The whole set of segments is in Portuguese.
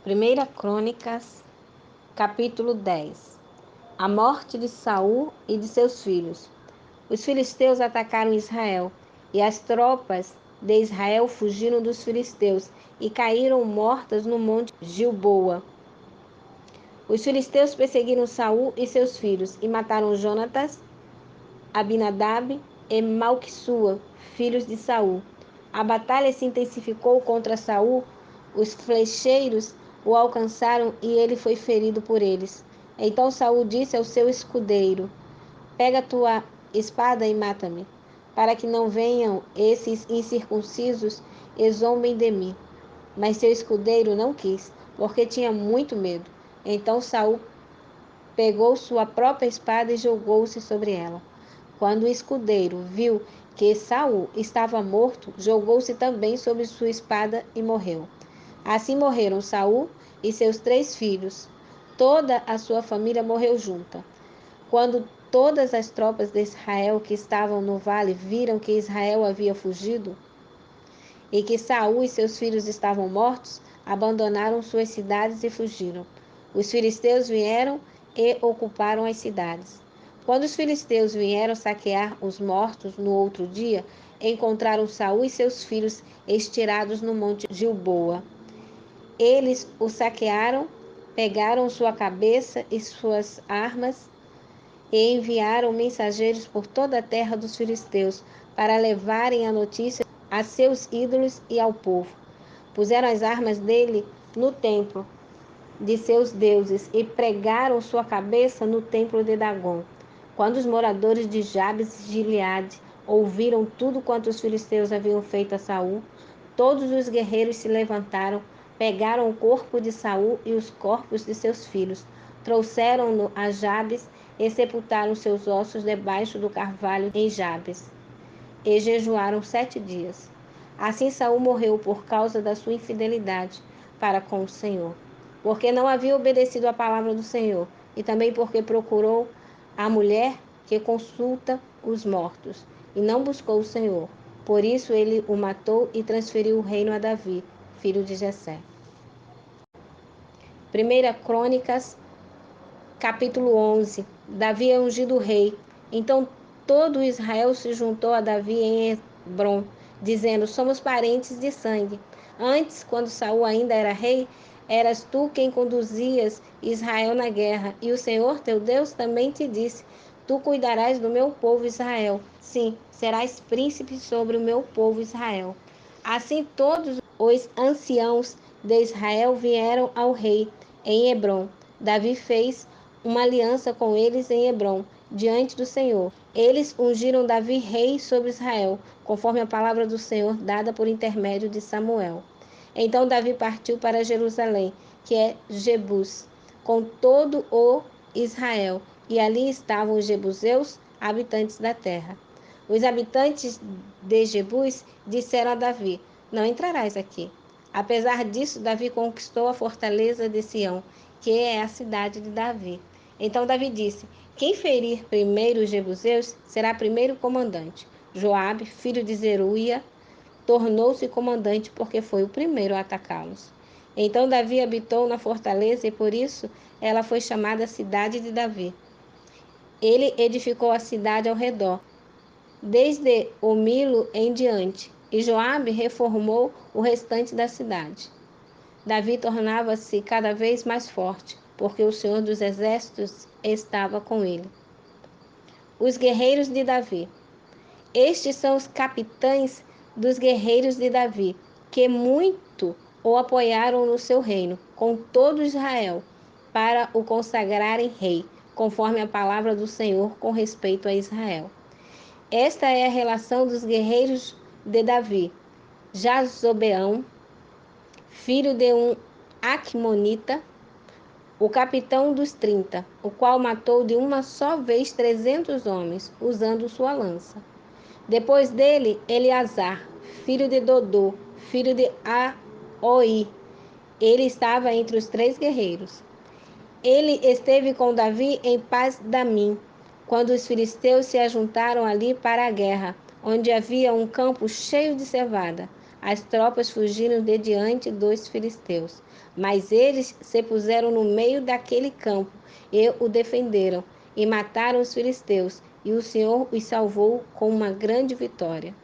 Primeira Crônicas, capítulo 10. A morte de Saul e de seus filhos. Os filisteus atacaram Israel, e as tropas de Israel fugiram dos filisteus e caíram mortas no monte Gilboa. Os filisteus perseguiram Saul e seus filhos e mataram Jonatas, Abinadab e Malquissua, filhos de Saul. A batalha se intensificou contra Saul. Os flecheiros o alcançaram e ele foi ferido por eles. Então Saul disse ao seu escudeiro: Pega tua espada e mata-me, para que não venham esses incircuncisos e zombem de mim. Mas seu escudeiro não quis, porque tinha muito medo. Então Saul pegou sua própria espada e jogou-se sobre ela. Quando o escudeiro viu que Saul estava morto, jogou-se também sobre sua espada e morreu. Assim morreram Saul e seus 3 filhos. Toda a sua família morreu junta. Quando todas as tropas de Israel que estavam no vale viram que Israel havia fugido e que Saul e seus filhos estavam mortos, abandonaram suas cidades e fugiram. Os filisteus vieram e ocuparam as cidades. Quando os filisteus vieram saquear os mortos no outro dia, encontraram Saul e seus filhos estirados no monte Gilboa. Eles o saquearam, pegaram sua cabeça e suas armas e enviaram mensageiros por toda a terra dos filisteus para levarem a notícia a seus ídolos e ao povo. Puseram as armas dele no templo de seus deuses e pregaram sua cabeça no templo de Dagom. Quando os moradores de Jabes e Gileade ouviram tudo quanto os filisteus haviam feito a Saul, todos os guerreiros se levantaram, pegaram o corpo de Saul e os corpos de seus filhos, trouxeram-no a Jabes e sepultaram seus ossos debaixo do carvalho em Jabes, e jejuaram 7 dias. Assim Saul morreu por causa da sua infidelidade para com o Senhor, porque não havia obedecido à palavra do Senhor, e também porque procurou a mulher que consulta os mortos, e não buscou o Senhor. Por isso ele o matou e transferiu o reino a Davi, filho de Jessé. Primeira Crônicas, capítulo 11. Davi é ungido rei. Então todo Israel se juntou a Davi em Hebrom, dizendo: Somos parentes de sangue. Antes, quando Saul ainda era rei, eras tu quem conduzias Israel na guerra, e o Senhor teu Deus também te disse: Tu cuidarás do meu povo Israel. Sim, serás príncipe sobre o meu povo Israel. Assim todos os anciãos de Israel vieram ao rei em Hebrom. Davi fez uma aliança com eles em Hebrom, diante do Senhor. Eles ungiram Davi rei sobre Israel, conforme a palavra do Senhor dada por intermédio de Samuel. Então Davi partiu para Jerusalém, que é Jebus, com todo o Israel, e ali estavam os jebuseus, habitantes da terra. Os habitantes de Jebus disseram a Davi: Não entrarás aqui. Apesar disso, Davi conquistou a fortaleza de Sião, que é a cidade de Davi. Então Davi disse: Quem ferir primeiro os jebuseus será primeiro comandante. Joabe, filho de Zeruia, tornou-se comandante porque foi o primeiro a atacá-los. Então Davi habitou na fortaleza e por isso ela foi chamada Cidade de Davi. Ele edificou a cidade ao redor, desde o Milo em diante, e Joabe reformou o restante da cidade. Davi tornava-se cada vez mais forte, porque o Senhor dos Exércitos estava com ele. Os guerreiros de Davi. Estes são os capitães dos guerreiros de Davi, que muito o apoiaram no seu reino, com todo Israel, para o consagrarem rei, conforme a palavra do Senhor com respeito a Israel. Esta é a relação dos guerreiros de Davi: Jazobeão, filho de um Aqumonita, o capitão dos 30, o qual matou de uma só vez 300 homens, usando sua lança. Depois dele, Eleazar, filho de Dodô, filho de Aoi. Ele estava entre os 3 guerreiros. Ele esteve com Davi em Pas-damim, quando os filisteus se ajuntaram ali para a guerra, onde havia um campo cheio de cevada. as tropas fugiram de diante dos filisteus. Mas eles se puseram no meio daquele campo e o defenderam, e mataram os filisteus, e o Senhor os salvou com uma grande vitória.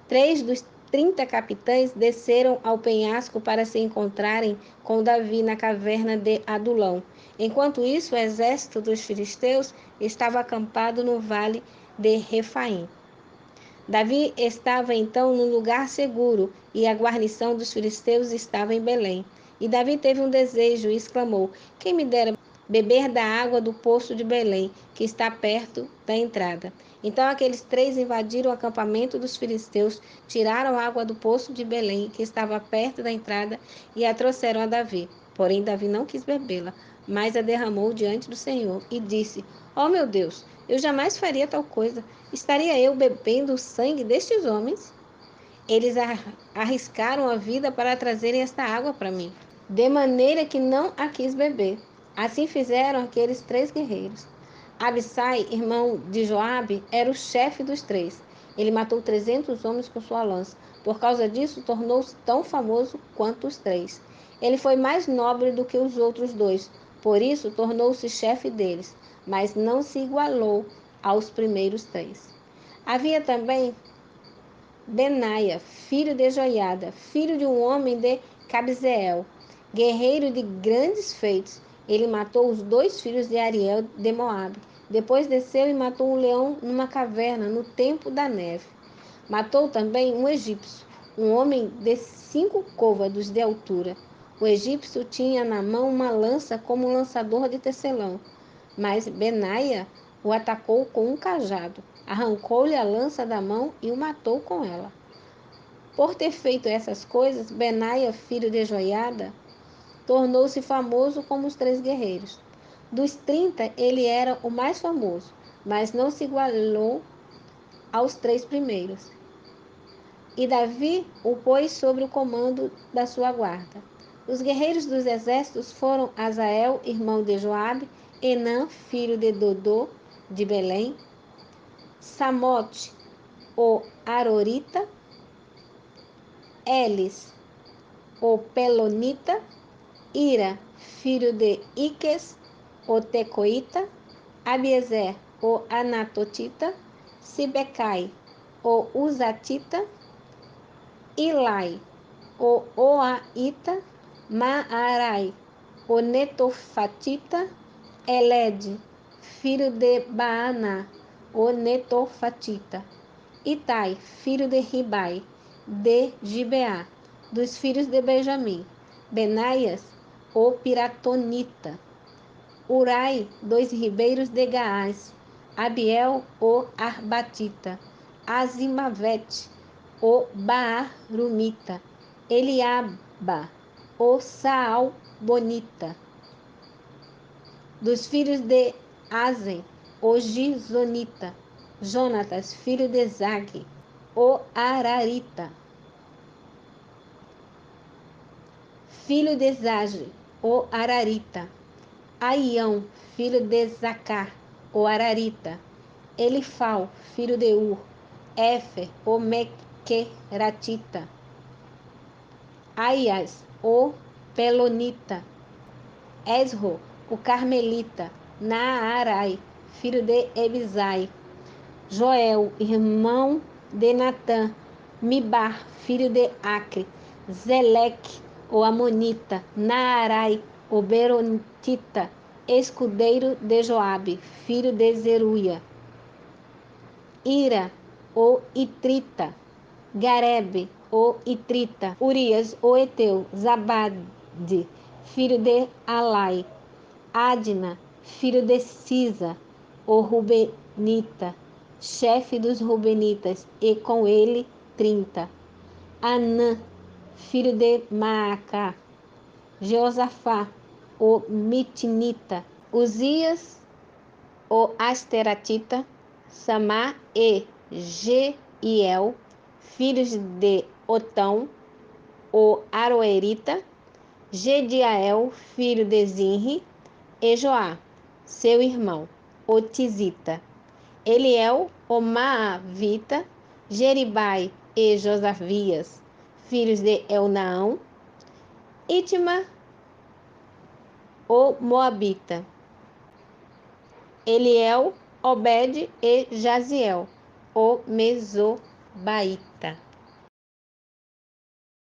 3 dos 30 capitães desceram ao penhasco para se encontrarem com Davi na caverna de Adulão. Enquanto isso, o exército dos filisteus estava acampado no vale de Refaim. Davi estava então num lugar seguro e a guarnição dos filisteus estava em Belém. E Davi teve um desejo e exclamou: quem me dera beber da água do poço de Belém, que está perto da entrada. Então aqueles 3 invadiram o acampamento dos filisteus, tiraram a água do poço de Belém, que estava perto da entrada, e a trouxeram a Davi. Porém Davi não quis bebê-la, mas a derramou diante do Senhor e disse: ó meu Deus, eu jamais faria tal coisa. Estaria eu bebendo o sangue destes homens? Eles arriscaram a vida para trazerem esta água para mim, de maneira que não a quis beber. Assim fizeram aqueles 3 guerreiros. Abissai, irmão de Joabe, era o chefe dos 3. Ele matou 300 homens com sua lança. Por causa disso, tornou-se tão famoso quanto os 3. Ele foi mais nobre do que os outros 2, por isso tornou-se chefe deles, mas não se igualou aos primeiros 3. Havia também Benaia, filho de Joiada, filho de um homem de Cabzeel, guerreiro de grandes feitos. Ele matou os 2 filhos de Ariel de Moabe. Depois desceu e matou um leão numa caverna no tempo da neve. Matou também um egípcio, um homem de 5 côvados de altura. O egípcio tinha na mão uma lança como um lançador de tecelão. Mas Benaia o atacou com um cajado, arrancou-lhe a lança da mão e o matou com ela. Por ter feito essas coisas, Benaia, filho de Joiada, tornou-se famoso como os 3 guerreiros. Dos 30, ele era o mais famoso, mas não se igualou aos 3 primeiros. E Davi o pôs sobre o comando da sua guarda. Os guerreiros dos exércitos foram Azael, irmão de Joabe, Enã, filho de Dodô, de Belém, Samote, o Arorita, Elis, o Pelonita, Ira, filho de Iques, o Tecoita, Abiezer, o Anatotita, Sibecai, o Uzatita, Ilai, o Oaita, Maarai, o Netofatita, Eled, filho de Baaná, o Netofatita, Itai, filho de Ribai, de Gibeá, dos filhos de Benjamim, Benaias, o Piratonita, Urai, 2 ribeiros de Gaás, Abiel, o Arbatita, Azimavete, o Baarumita, Eliaba, o Saalbonita, dos filhos de Azen, o Gizonita, Jonatas, filho de Zague, o Ararita, filho de Zage, o Ararita, Aião, filho de Zacar, o Ararita, Elifal, filho de Ur, Éfer, o Mequeratita, Aias, o Pelonita, Esro, o Carmelita, Naarai, filho de Ebizai, Joel, irmão de Natã, Mibar, filho de Acre, Zeleque, o Amonita, Naarai, o Berontita, escudeiro de Joabe, filho de Zeruia, Ira, o Itrita, Garebe, o Itrita, Urias, o Eteu, Zabade, filho de Alai, Adna, filho de Sisa, o Rubenita, chefe dos Rubenitas, e com ele 30. Anã, filho de Maacá, Jeosafá, o Mitnita, Uzias, o Asteratita, Samá e Jeiel, filhos de Otão, o Aroerita, Gediael, filho de Zinri, e Joá, seu irmão, o Tizita, Eliel, o Maavita, Jeribai e Josavias, filhos de Elnaão, Itma, o Moabita, Eliel, Obed e Jaziel, o Mesobaíta.